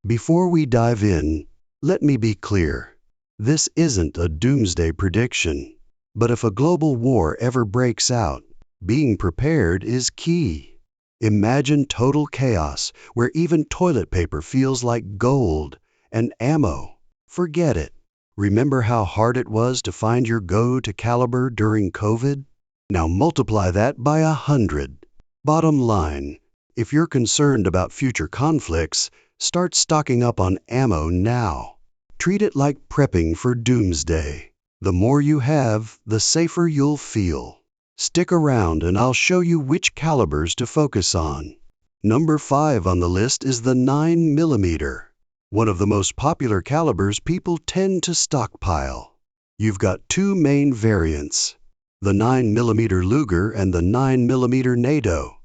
Before we dive in, let me be clear. This isn't a doomsday prediction, but if a global war ever breaks out, being prepared is key. Imagine total chaos where even toilet paper feels like gold, and ammo. Forget it. Remember how hard it was to find your go-to caliber during COVID? Now multiply that by 100. Bottom line, if you're concerned about future conflicts, start stocking up on ammo now. Treat it like prepping for doomsday. The more you have, the safer you'll feel. Stick around and I'll show you which calibers to focus on. Number 5 on the list is the 9mm. One of the most popular calibers people tend to stockpile. You've got two main variants, the 9mm Luger and the 9mm NATO.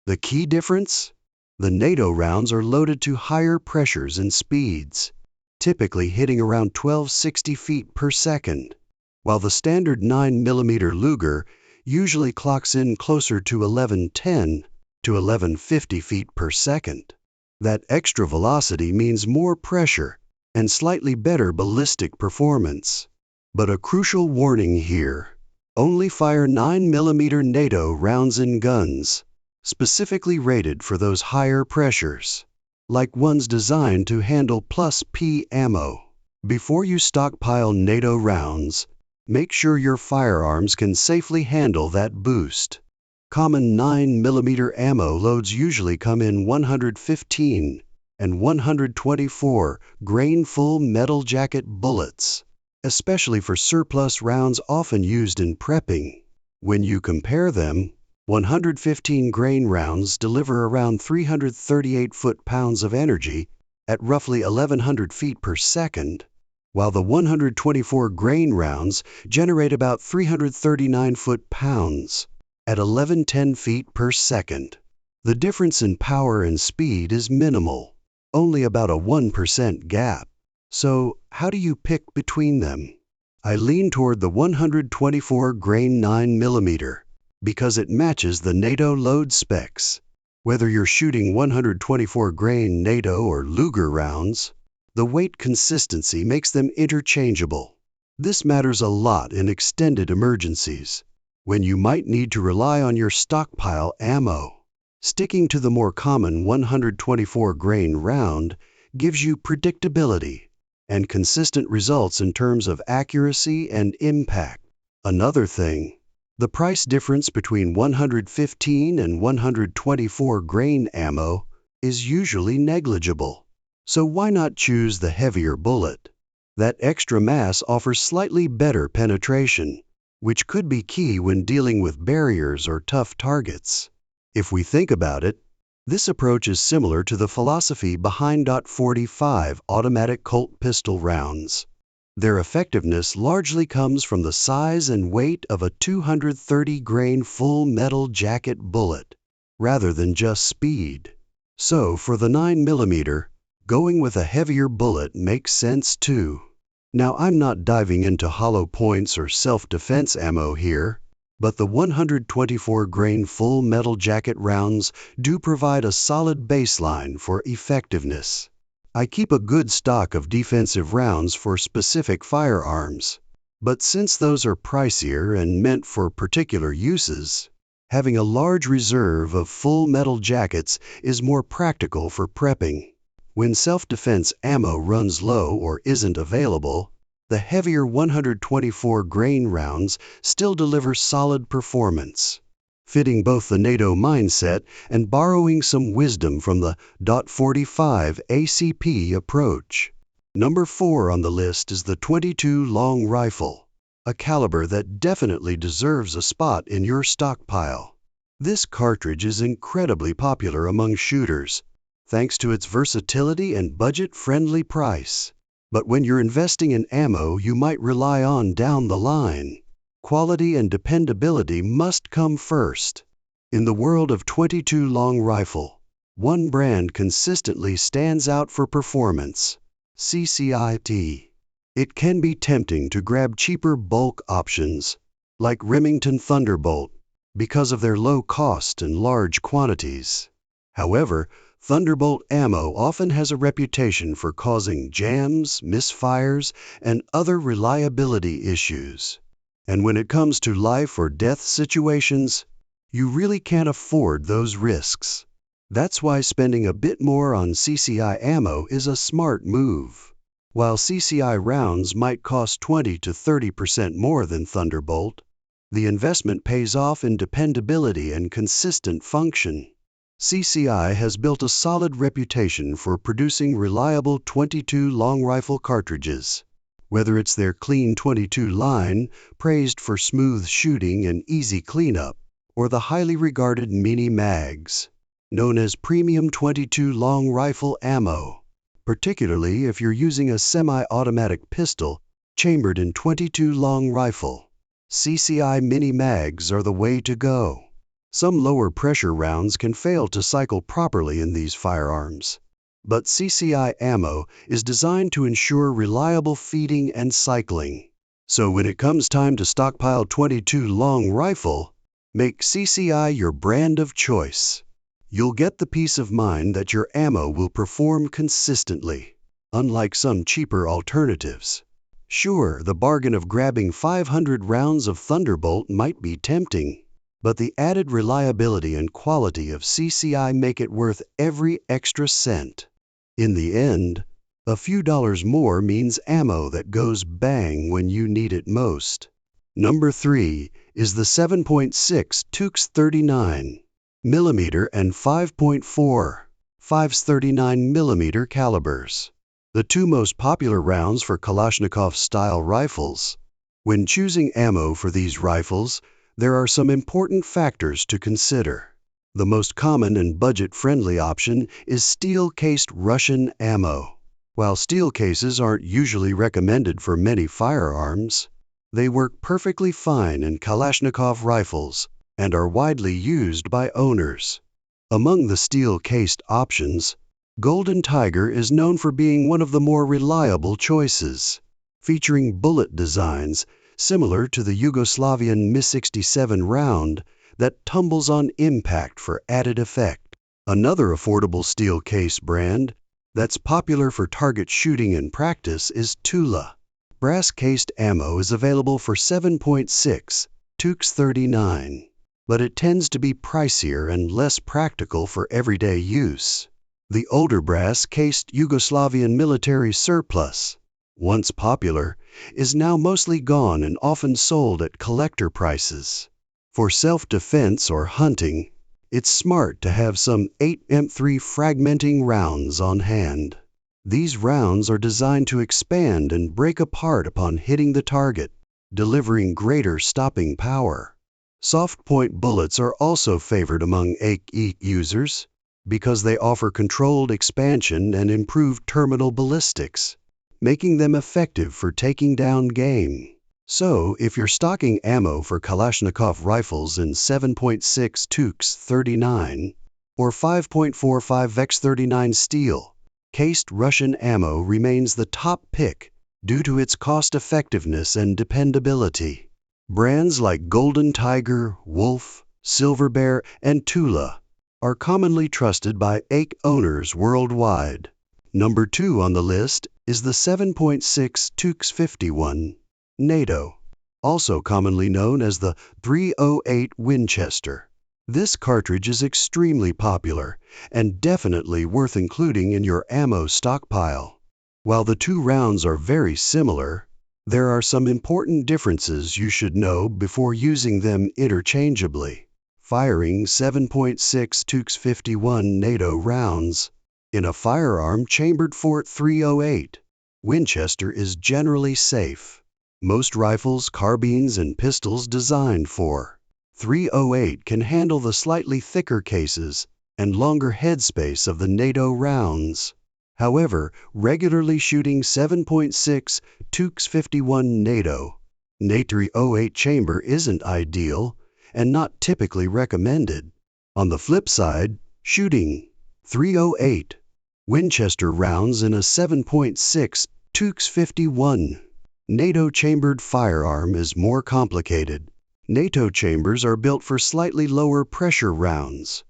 The key difference? The NATO rounds are loaded to higher pressures and speeds, typically hitting around 1260 feet per second, while the standard 9mm Luger usually clocks in closer to 1110 to 1150 feet per second. That extra velocity means more pressure and slightly better ballistic performance. But a crucial warning here: only fire 9mm NATO rounds in guns specifically rated for those higher pressures, like ones designed to handle plus P ammo. Before you stockpile NATO rounds, make sure your firearms can safely handle that boost. Common 9mm ammo loads usually come in 115 and 124 grain full metal jacket bullets, especially for surplus rounds often used in prepping. When you compare them, 115 grain rounds deliver around 338 foot-pounds of energy at roughly 1100 feet per second, while the 124 grain rounds generate about 339 foot-pounds at 1110 feet per second. The difference in power and speed is minimal, only about a 1% gap. So, how do you pick between them? I lean toward the 124 grain 9mm because it matches the NATO load specs. Whether you're shooting 124 grain NATO or Luger rounds, the weight consistency makes them interchangeable. This matters a lot in extended emergencies, when you might need to rely on your stockpile ammo. Sticking to the more common 124 grain round gives you predictability and consistent results in terms of accuracy and impact. Another thing, the price difference between 115 and 124 grain ammo is usually negligible. So why not choose the heavier bullet? That extra mass offers slightly better penetration, which could be key when dealing with barriers or tough targets. If we think about it, this approach is similar to the philosophy behind .45 automatic Colt pistol rounds. Their effectiveness largely comes from the size and weight of a 230 grain full metal jacket bullet, rather than just speed. So for the 9mm, going with a heavier bullet makes sense too. Now, I'm not diving into hollow points or self-defense ammo here, but the 124 grain full metal jacket rounds do provide a solid baseline for effectiveness. I keep a good stock of defensive rounds for specific firearms, but since those are pricier and meant for particular uses, having a large reserve of full metal jackets is more practical for prepping. When self-defense ammo runs low or isn't available, the heavier 124 grain rounds still deliver solid performance, fitting both the NATO mindset and borrowing some wisdom from the .45 ACP approach. Number 4 on the list is the .22 long rifle, a caliber that definitely deserves a spot in your stockpile. This cartridge is incredibly popular among shooters, thanks to its versatility and budget-friendly price. But when you're investing in ammo you might rely on down the line, quality and dependability must come first. In the world of .22 long rifle, one brand consistently stands out for performance: CCIT. It can be tempting to grab cheaper bulk options, like Remington Thunderbolt, because of their low cost and large quantities. However, Thunderbolt ammo often has a reputation for causing jams, misfires, and other reliability issues. And when it comes to life or death situations, you really can't afford those risks. That's why spending a bit more on CCI ammo is a smart move. While CCI rounds might cost 20 to 30% more than Thunderbolt, the investment pays off in dependability and consistent function. CCI has built a solid reputation for producing reliable .22 long rifle cartridges. Whether it's their clean .22 line, praised for smooth shooting and easy cleanup, or the highly regarded mini mags, known as premium .22 long rifle ammo, particularly if you're using a semi-automatic pistol chambered in .22 long rifle. CCI mini mags are the way to go. Some lower pressure rounds can fail to cycle properly in these firearms, but CCI ammo is designed to ensure reliable feeding and cycling. So when it comes time to stockpile .22 long rifle, make CCI your brand of choice. You'll get the peace of mind that your ammo will perform consistently, unlike some cheaper alternatives. Sure, the bargain of grabbing 500 rounds of Thunderbolt might be tempting, but the added reliability and quality of CCI make it worth every extra cent. In the end, a few dollars more means ammo that goes bang when you need it most. Number 3 is the 7.6 TUX 39mm and 5.4 539mm calibers, the two most popular rounds for Kalashnikov-style rifles. When choosing ammo for these rifles, there are some important factors to consider. The most common and budget-friendly option is steel-cased Russian ammo. While steel cases aren't usually recommended for many firearms, they work perfectly fine in Kalashnikov rifles and are widely used by owners. Among the steel-cased options, Golden Tiger is known for being one of the more reliable choices, featuring bullet designs similar to the Yugoslavian Mi-67 round that tumbles on impact for added effect. Another affordable steel case brand that's popular for target shooting and practice is Tula. Brass-cased ammo is available for 7.6 TUX 39, but it tends to be pricier and less practical for everyday use. The older brass-cased Yugoslavian military surplus, once popular, is now mostly gone and often sold at collector prices. For self-defense or hunting, it's smart to have some 8mm3 fragmenting rounds on hand. These rounds are designed to expand and break apart upon hitting the target, delivering greater stopping power. Soft-point bullets are also favored among AKE users because they offer controlled expansion and improved terminal ballistics, making them effective for taking down game. So, if you're stocking ammo for Kalashnikov rifles in 7.6 TUX 39 or 5.45 VEX 39 steel, cased Russian ammo remains the top pick due to its cost-effectiveness and dependability. Brands like Golden Tiger, Wolf, Silver Bear, and Tula are commonly trusted by AKE owners worldwide. Number 2 on the list is the 7.6 TUX 51 NATO, also commonly known as the .308 Winchester. This cartridge is extremely popular and definitely worth including in your ammo stockpile. While the two rounds are very similar, there are some important differences you should know before using them interchangeably. Firing 7.6 TUX 51 NATO rounds in a firearm chambered for .308 Winchester is generally safe. Most rifles, carbines, and pistols designed for .308 can handle the slightly thicker cases and longer headspace of the NATO rounds. However, regularly shooting 7.6 TUX 51 NATO .308 chamber isn't ideal and not typically recommended. On the flip side, shooting .308 Winchester rounds in a 7.6 TUX 51 NATO chambered firearm is more complicated. NATO chambers are built for slightly lower pressure rounds,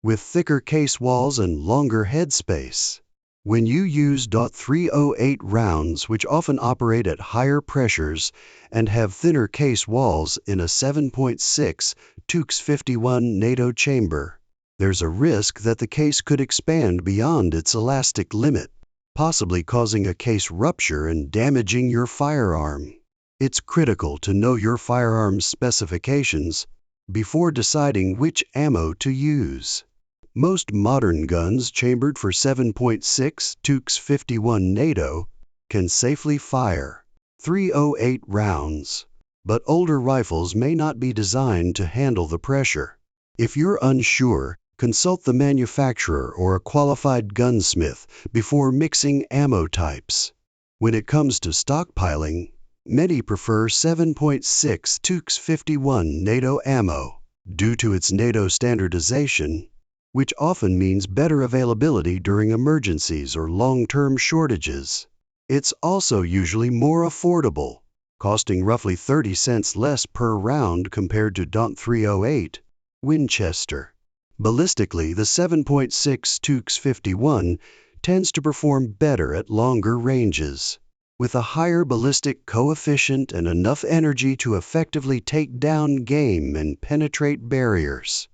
with thicker case walls and longer headspace. When you use .308 rounds, which often operate at higher pressures and have thinner case walls in a 7.6 Tukes 51 NATO chamber, there's a risk that the case could expand beyond its elastic limit, possibly causing a case rupture and damaging your firearm. It's critical to know your firearm's specifications before deciding which ammo to use. Most modern guns chambered for 7.6 Tukes 51 NATO can safely fire 308 rounds, but older rifles may not be designed to handle the pressure. If you're unsure, consult the manufacturer or a qualified gunsmith before mixing ammo types. When it comes to stockpiling, many prefer 7.6 Tukes 51 NATO ammo due to its NATO standardization, which often means better availability during emergencies or long-term shortages. It's also usually more affordable, costing roughly 30 cents less per round compared to .308 Winchester. Ballistically, the 7.6 Tukes 51 tends to perform better at longer ranges, with a higher ballistic coefficient and enough energy to effectively take down game and penetrate barriers.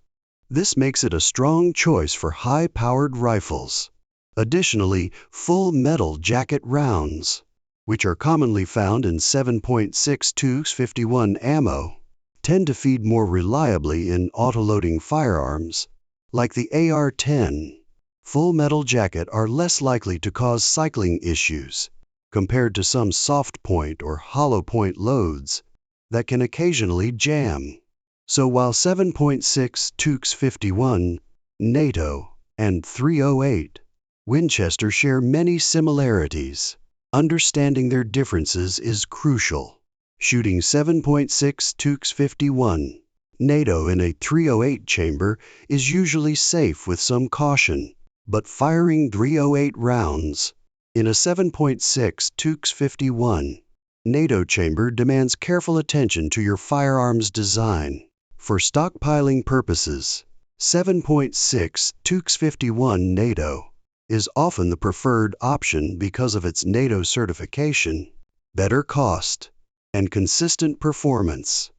This makes it a strong choice for high-powered rifles. Additionally, full metal jacket rounds, which are commonly found in 7.6 Tukes 51 ammo, tend to feed more reliably in autoloading firearms, like the AR-10. Full metal jacket are less likely to cause cycling issues, compared to some soft point or hollow point loads that can occasionally jam. So while 7.6 Tukes 51, NATO, and 308 Winchester share many similarities, understanding their differences is crucial. Shooting 7.6 Tukes 51 NATO in a 308 chamber is usually safe with some caution, but firing 308 rounds in a 7.6 Tukes 51 NATO chamber demands careful attention to your firearm's design. For stockpiling purposes, 7.6 Tukes 51 NATO is often the preferred option because of its NATO certification, better cost, and consistent performance.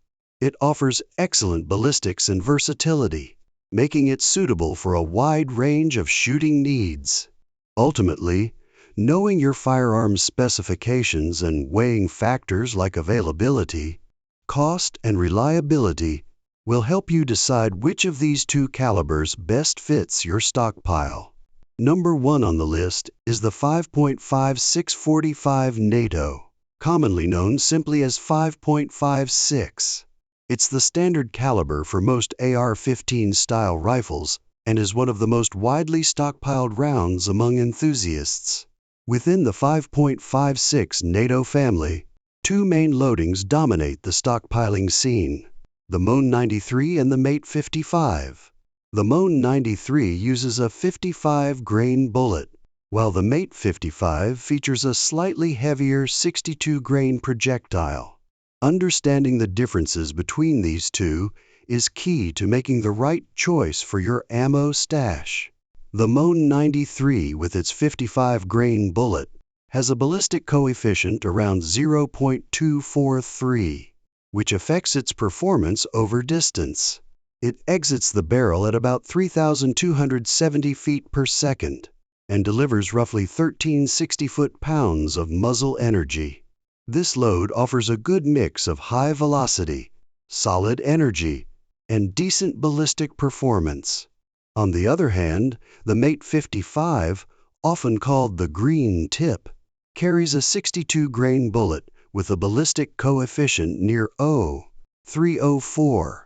It offers excellent ballistics and versatility, making it suitable for a wide range of shooting needs. Ultimately, knowing your firearm's specifications and weighing factors like availability, cost, and reliability will help you decide which of these two calibers best fits your stockpile. Number 1 on the list is the 5.5645 NATO, commonly known simply as 5.56. It's the standard caliber for most AR-15 style rifles and is one of the most widely stockpiled rounds among enthusiasts. Within the 5.56 NATO family, two main loadings dominate the stockpiling scene: the Mon 93 and the Mate 55. The Mon 93 uses a 55-grain bullet, while the Mate 55 features a slightly heavier 62-grain projectile. Understanding the differences between these two is key to making the right choice for your ammo stash. The Mon 93, with its 55-grain bullet, has a ballistic coefficient around 0.243. which affects its performance over distance. It exits the barrel at about 3,270 feet per second and delivers roughly 1,360 foot-pounds of muzzle energy. This load offers a good mix of high velocity, solid energy, and decent ballistic performance. On the other hand, the Mate 55, often called the green tip, carries a 62-grain bullet with a ballistic coefficient near 0.304.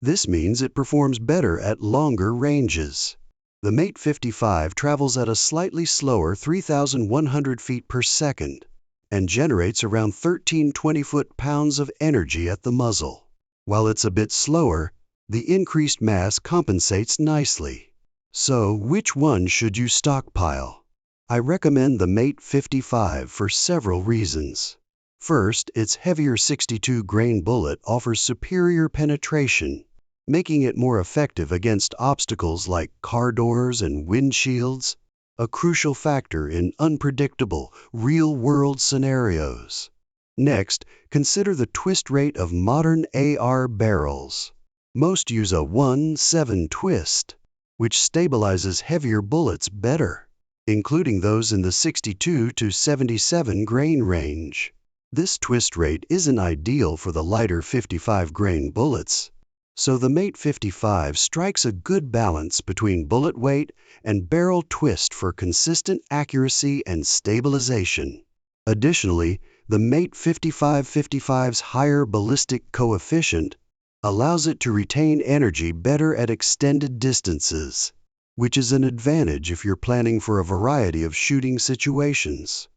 This means it performs better at longer ranges. The Mate 55 travels at a slightly slower 3,100 feet per second and generates around 1,320 foot-pounds of energy at the muzzle. While it's a bit slower, the increased mass compensates nicely. So, which one should you stockpile? I recommend the Mate 55 for several reasons. First, its heavier 62-grain bullet offers superior penetration, making it more effective against obstacles like car doors and windshields, a crucial factor in unpredictable, real-world scenarios. Next, consider the twist rate of modern AR barrels. Most use a 1-7 twist, which stabilizes heavier bullets better, including those in the 62 to 77 grain range. This twist rate isn't ideal for the lighter 55 grain bullets, so the Mate 55 strikes a good balance between bullet weight and barrel twist for consistent accuracy and stabilization. Additionally, the Mate 55's higher ballistic coefficient allows it to retain energy better at extended distances, which is an advantage if you're planning for a variety of shooting situations.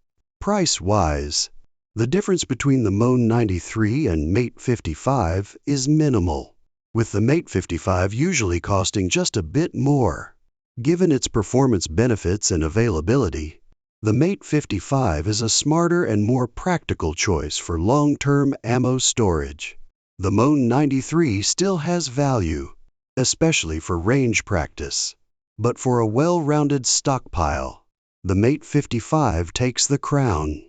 Price-wise, the difference between the Mon 93 and Mate 55 is minimal, with the Mate 55 usually costing just a bit more. Given its performance benefits and availability, the Mate 55 is a smarter and more practical choice for long-term ammo storage. The Mon 93 still has value, especially for range practice, but for a well-rounded stockpile, the Mate 55 takes the crown.